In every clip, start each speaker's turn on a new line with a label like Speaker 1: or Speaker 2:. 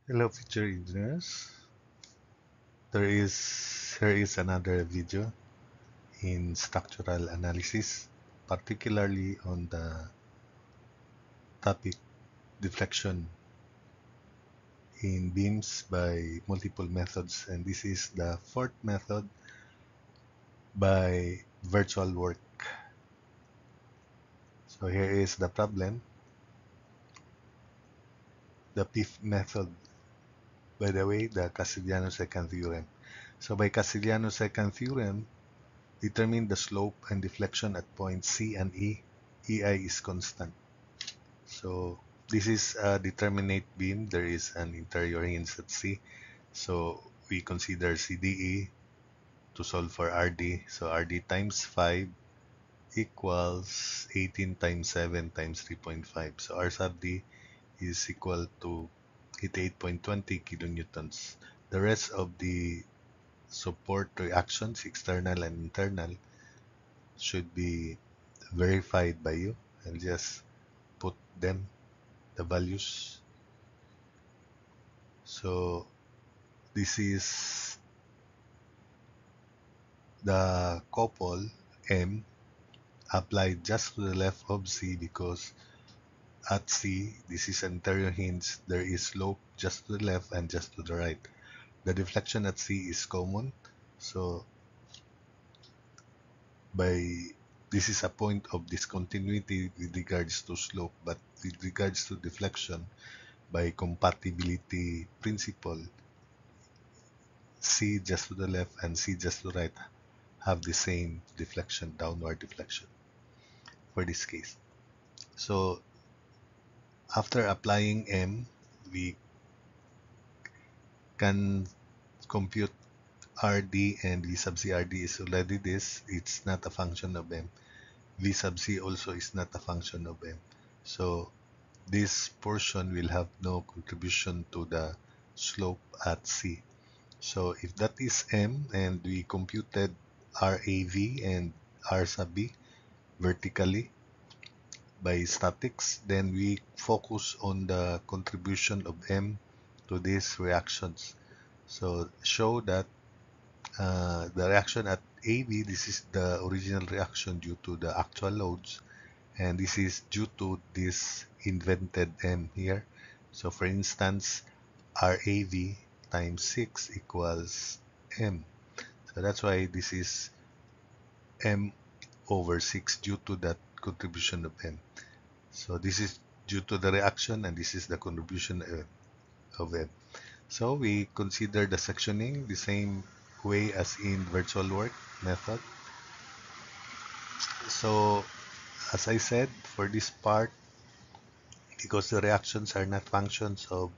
Speaker 1: Hello, future engineers. Here is another video in structural analysis, particularly on the topic deflection in beams by multiple methods, and this is the fourth method by virtual work. So here is the problem. The fifth method, by the way, the Castigliano-Second theorem. So by Castigliano-Second theorem, determine the slope and deflection at points C and E. EI is constant. So this is a determinate beam. There is an interior hinge at C. So we consider CDE to solve for RD. So RD times 5 equals 18 times 7 times 3.5. So R sub D is equal to 88.20 kilonewtons. The rest of the support reactions, external and internal, should be verified by you. I'll just put them, the values. So this is the couple M applied just to the left of C, because at C, this is anterior hinge, there is slope just to the left and just to the right. The deflection at C is common, so this is a point of discontinuity with regards to slope, but with regards to deflection, by compatibility principle, C just to the left and C just to the right have the same deflection, downward deflection for this case. So after applying M, we can compute RD, and V sub C. RD is already this. It's not a function of M. V sub C also is not a function of M. So this portion will have no contribution to the slope at C. So if that is M, and we computed RAV and R sub B vertically by statics, then we focus on the contribution of M to these reactions. So show that the reaction at AB, this is the original reaction due to the actual loads, and this is due to this invented M here. So for instance, RAV times 6 equals M. So that's why this is M over 6 due to that contribution of M. So this is due to the reaction, and this is the contribution of M. So we consider the sectioning the same way as in virtual work method. So as I said, for this part, because the reactions are not functions of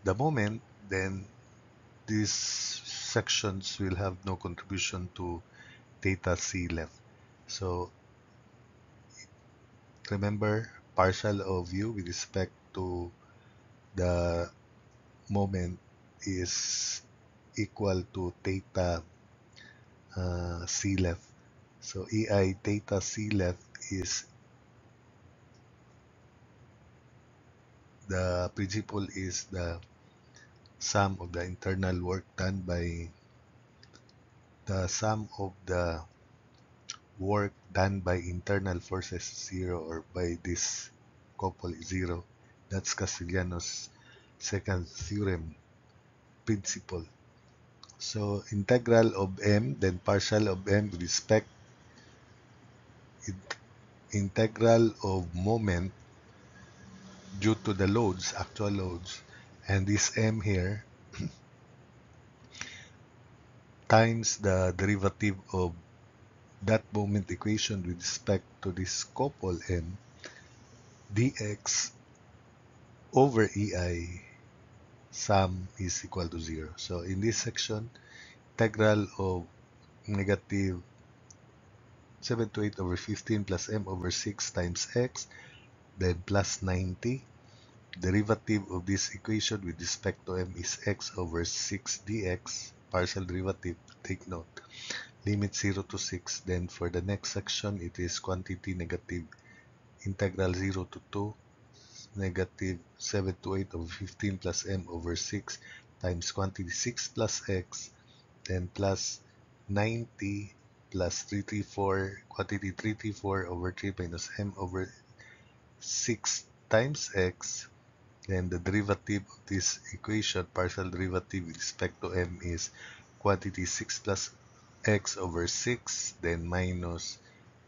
Speaker 1: the moment, then these sections will have no contribution to theta C left. So remember, partial of u with respect to the moment is equal to theta C left. So EI theta C left is the principle is the sum of the internal work done by the sum of the work done by internal forces 0, or by this couple 0. That's Castigliano's second theorem principle. So integral of M, then partial of M with respect integral of moment due to the loads, actual loads, and this M here times the derivative of that moment equation with respect to this couple M dx over EI sum is equal to 0. So in this section, integral of negative 728 over 15 plus m over 6 times x, then plus 90. Derivative of this equation with respect to m is x over 6 dx, partial derivative, take note, limit 0 to 6. Then for the next section, it is quantity negative integral 0 to 2 negative 728 over 15 plus m over 6 times quantity 6 plus x, then plus 90 plus 334, quantity 334 over 3 minus m over 6 times x. Then the derivative of this equation, partial derivative with respect to m, is quantity 6 plus x over 6, then minus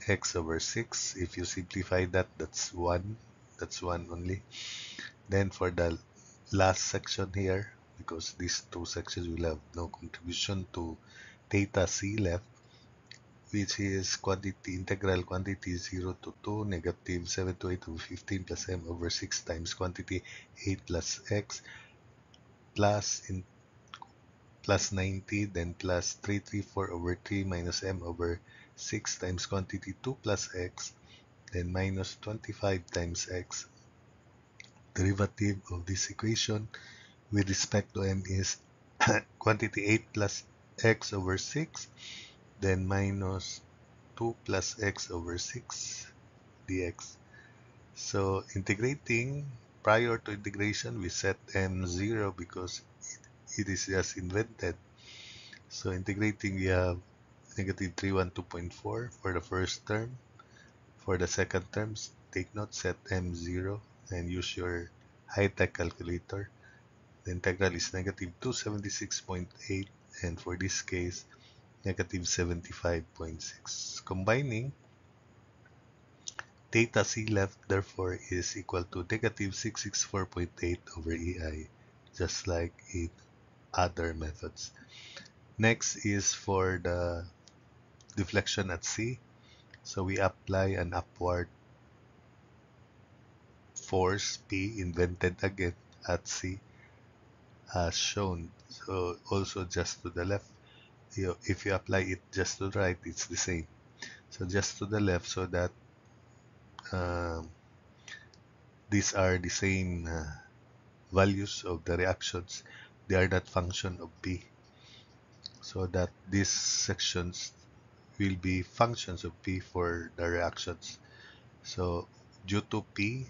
Speaker 1: x over 6. If you simplify that, that's 1. That's 1 only. Then for the last section here, because these two sections will have no contribution to theta c left, which is quantity integral quantity 0 to 2 negative 7 to 8 over 15 plus m over 6 times quantity 8 plus x plus in plus 90, then plus 334 over 3 minus m over 6 times quantity 2 plus x, then minus 25 times x. Derivative of this equation with respect to m is quantity 8 plus x over 6, then minus 2 plus x over 6 dx. So integrating, prior to integration, we set m 0 because it is just invented. So integrating, we have negative 312.4 for the first term. For the second terms, take note, set m 0 and use your high-tech calculator. The integral is negative 276.8, and for this case, negative 75.6. Combining, theta c left therefore is equal to negative 664.8 over EI, just like in other methods. Next is for the deflection at C. So we apply an upward force P invented again at C as shown. So also just to the left. If you apply it just to the right, it's the same. So just to the left, so that um, these are the same values of the reactions. They are not function of P. So that these sections will be functions of P for the reactions. So due to P,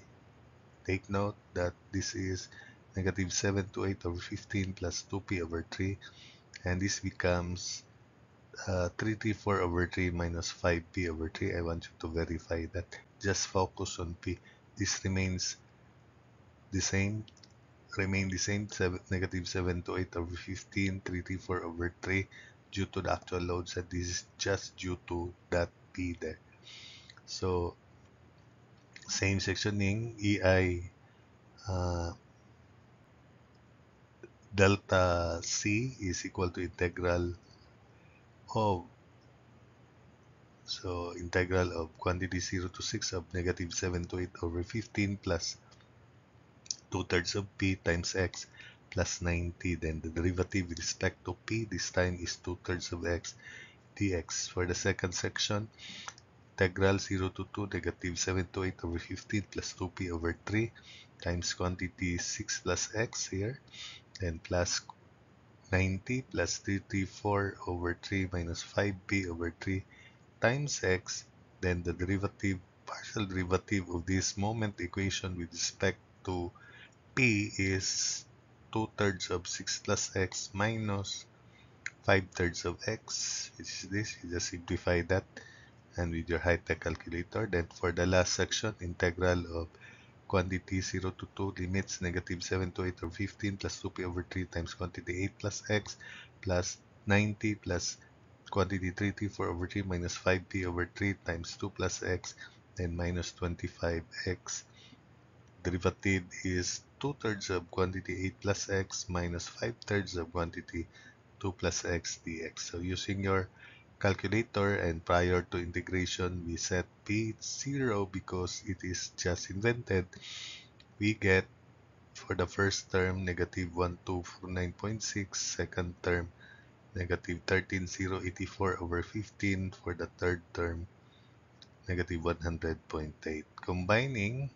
Speaker 1: take note that this is negative 7 to 8 over 15 plus 2P over 3, and this becomes 334 over 3 minus 5P over 3. I want you to verify that. Just focus on P. This remains the same, negative 7 to 8 over 15, 334 over 3 due to the actual loads, and this is just due to that P there. So same sectioning, EI delta C is equal to integral of, so integral of quantity 0 to 6 of negative 7 to 8 over 15 plus 2/3 of P times X plus 90. Then the derivative with respect to P this time is 2/3 of X dx. For the second section, integral 0 to 2 negative 7 to 8 over 15 plus 2P over 3 times quantity 6 plus X here, and plus 90 plus 334 over 3 minus 5b over 3 times x. Then the derivative, partial derivative of this moment equation with respect to p is 2/3 of 6 plus x minus 5/3 of x, which is this. You just simplify that and with your high-tech calculator. Then for the last section, integral of quantity 0 to 2 limits negative 7 to 8 over 15 plus 2p over 3 times quantity 8 plus x plus 90 plus quantity 3t4 over 3 minus 5p over 3 times 2 plus x, then minus 25x. Derivative is 2/3 of quantity 8 plus x minus 5/3 of quantity 2 plus x dx. So using your calculator and prior to integration, we set p 0 because it is just invented. We get for the first term negative 1249.6, second term negative 13084 over 15, for the third term negative 100.8. Combining,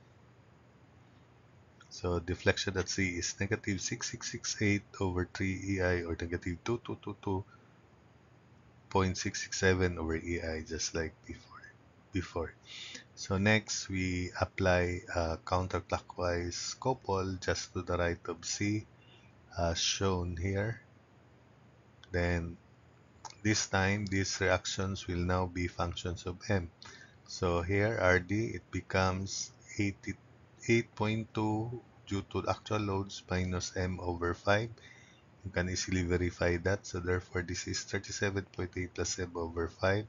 Speaker 1: so deflection at C is negative 6668 over 3 EI, or negative 2222.667 over EI, just like before. So next, we apply a counterclockwise couple just to the right of C, as shown here. Then this time, these reactions will now be functions of M. So here, RD, it becomes 8.2 due to actual loads minus M over 5. You can easily verify that. So therefore, this is 37.8 plus M over 5.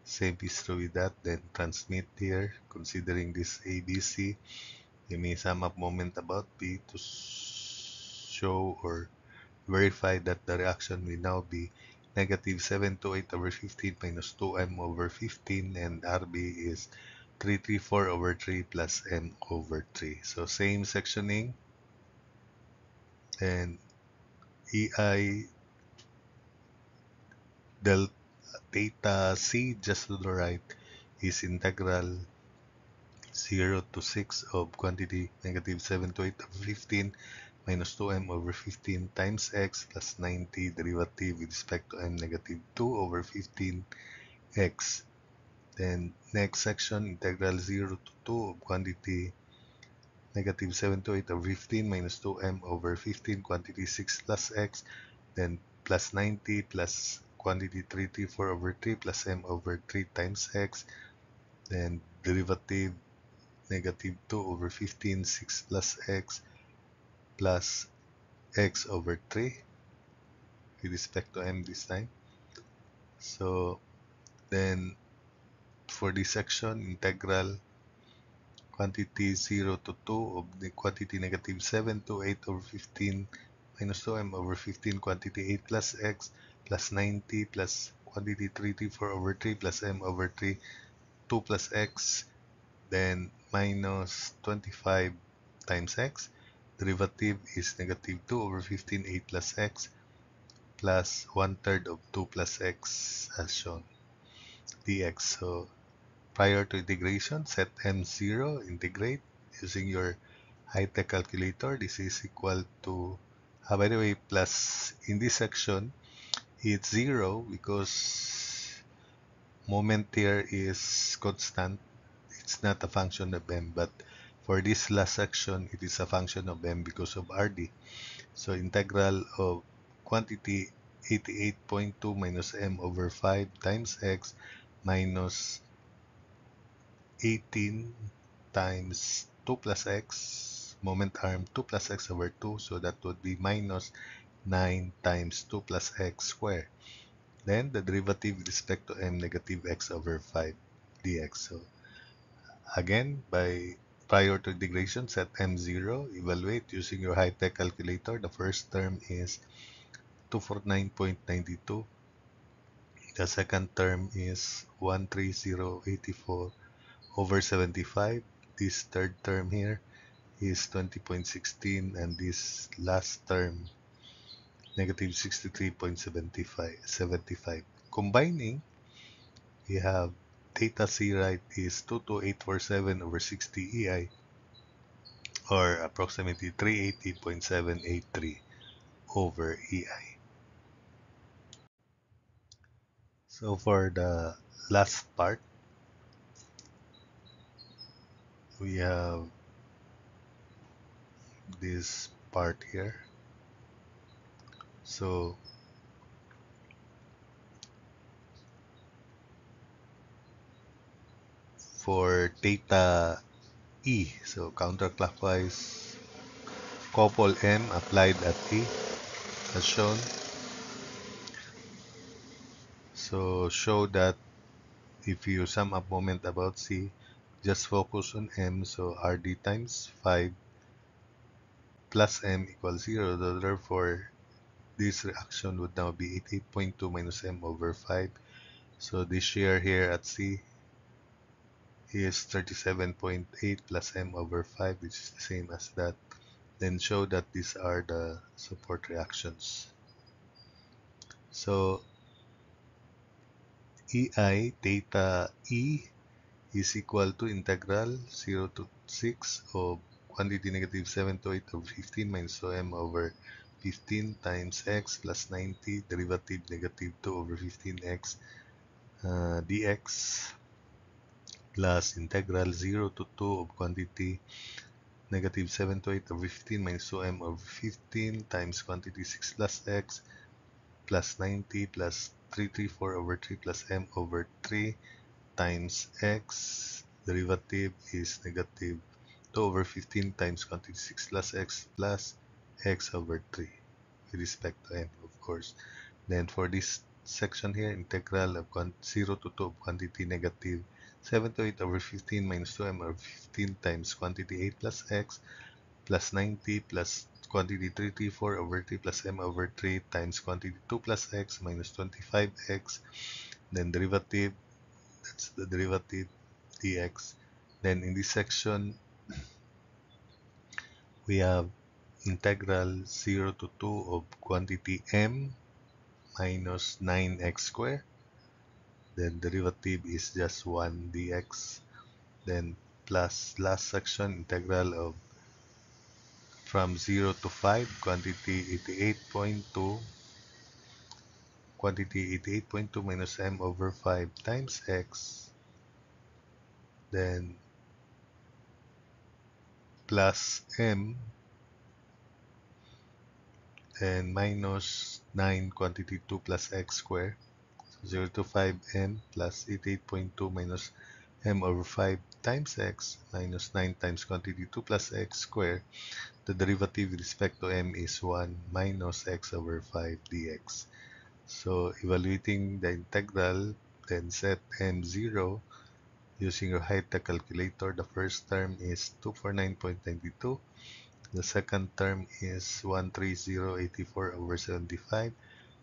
Speaker 1: Same is true with that. Then transmit here, considering this ABC. You may sum up moment about P to show or verify that the reaction will now be negative 728 over 15 minus 2m over 15, and RB is 334 over 3 plus m over 3. So same sectioning, and EI delta theta C just to the right is integral 0 to 6 of quantity negative 7 to 8 over 15 minus 2m over 15 times x plus 90 derivative with respect to m negative 2 over 15x. Then next section, integral 0 to 2 of quantity negative 7 to 8 over 15 minus 2m over 15 quantity 6 plus x, then plus 90 plus quantity 334 over 3 plus m over 3 times x, then derivative negative 2 over 15 6 plus x plus x over 3 with respect to m this time. So then for this section, integral quantity 0 to 2 of the quantity negative 7 to 8 over 15 minus 2m over 15 quantity 8 plus x plus 90 plus quantity 3 to 4 over 3 plus m over 3 2 plus x, then minus 25 times x. Derivative is negative 2 over 15 8 plus x plus 1/3 of 2 plus x as shown dx. So prior to integration, set m0, integrate using your high-tech calculator. This is equal to, by the way, plus in this section, it's 0 because moment here is constant. It's not a function of m, but for this last section, it is a function of m because of RD. So integral of quantity 88.2 minus m over 5 times x minus 18 times 2 plus x, moment arm 2 plus x over 2, so that would be minus 9 times 2 plus x squared. Then the derivative with respect to m negative x over 5 dx. So again, by prior to integration, set m0, evaluate using your high-tech calculator. The first term is 249.92. The second term is 13084 over 75. This third term here is 20.16, and this last term negative 63.75. Combining, we have theta C right is 22847 over 60 EI, or approximately 380.783 over EI. So for the last part, we have this part here. So for theta E, so counterclockwise couple M applied at E as shown. So show that if you sum up moment about C, just focus on M, so RD times 5 plus M equals 0. So therefore, this reaction would now be 88.2 minus M over 5. So this share here at C is 37.8 plus M over 5, which is the same as that. Then show that these are the support reactions. So EI theta E is equal to integral 0 to 6 of quantity negative 7 to 8 over 15 minus m over 15 times x plus 90 derivative negative 2 over 15x dx plus integral 0 to 2 of quantity negative 7 to 8 over 15 minus 2m over 15 times quantity 6 plus x plus 90 plus 334 over 3 plus m over 3 times x. Derivative is negative 2 over 15 times quantity 6 plus x over 3 with respect to m, of course. Then for this section here, integral of 0 to 2 of quantity negative 7 to 8 over 15 minus 2m over 15 times quantity 8 plus x plus 90 plus quantity 334 over 3 plus m over 3 times quantity 2 plus x minus 25x. Then derivative, that's the derivative dx. Then in this section, we have integral 0 to 2 of quantity m minus 9x squared. Then derivative is just 1 dx. Then plus last section, integral of from 0 to 5, quantity 88.2 minus m over 5 times x, then plus m, and minus 9 quantity 2 plus x squared. So 0 to 5 m plus 88.2 minus m over 5 times x minus 9 times quantity 2 plus x squared. The derivative with respect to m is 1 minus x over 5 dx. So evaluating the integral, then set m0 using your high-tech calculator. The first term is 249.92. The second term is 130.84 over 75.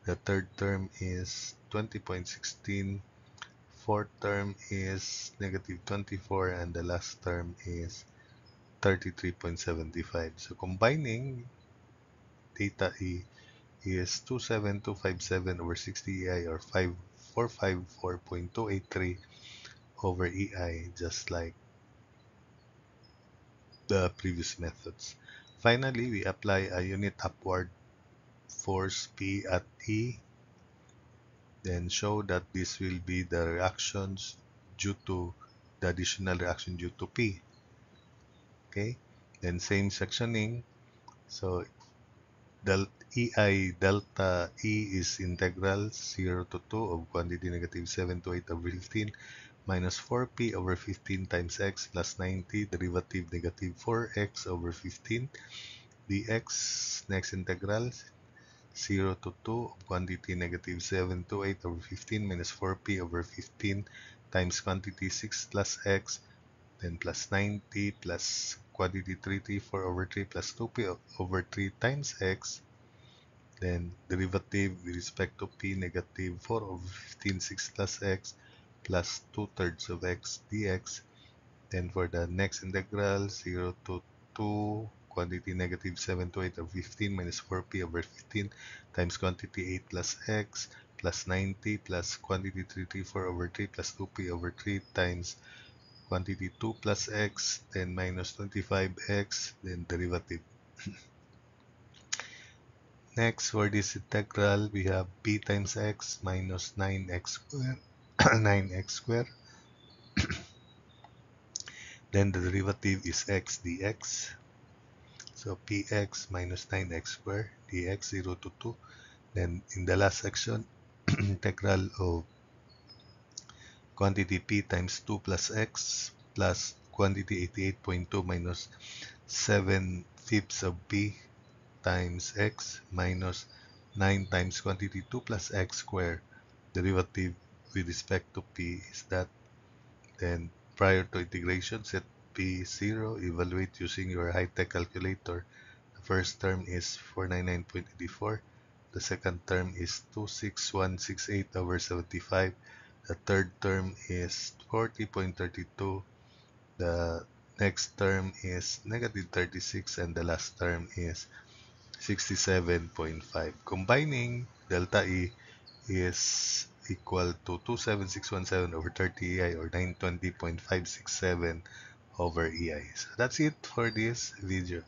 Speaker 1: The third term is 20.16. Fourth term is negative 24. And the last term is 33.75. So combining data E is 27257 over 60 EI or 454.283 over EI, just like the previous methods. Finally, we apply a unit upward force P at E, then show that this will be the reactions due to the additional reaction due to P. Okay, then same sectioning. So EI delta E is integral 0 to 2 of quantity negative 7 to 8 over 15 minus 4p over 15 times x plus 90 derivative negative 4x over 15 dx. Next integral 0 to 2 of quantity negative 7 to 8 over 15 minus 4p over 15 times quantity 6 plus x, then plus 90 plus quantity 334 over 3 plus 2p over 3 times x, then derivative with respect to p negative 4 over 15 6 plus x plus 2/3 of x dx. Then for the next integral 0 to 2 quantity negative 7 to 8 over 15 minus 4p over 15 times quantity 8 plus x plus 90 plus quantity 334 over 3 plus 2p over 3 times quantity 2 plus x, then minus 25x, then derivative. Next, for this integral, we have p times x minus 9x squared, 9x squared. Then the derivative is x dx. So px minus 9x squared dx 0 to 2. Then in the last section, integral of quantity p times 2 plus x plus quantity 88.2 minus 7/5 of p times x minus 9 times quantity 2 plus x squared. Derivative with respect to p is that. Then prior to integration, set p 0, evaluate using your high-tech calculator. The first term is 499.84. The second term is 26168 over 75. The third term is 40.32. The next term is negative 36. And the last term is 67.5. Combining delta E is equal to 27617 over 30 EI or 920.567 over EI. So that's it for this video.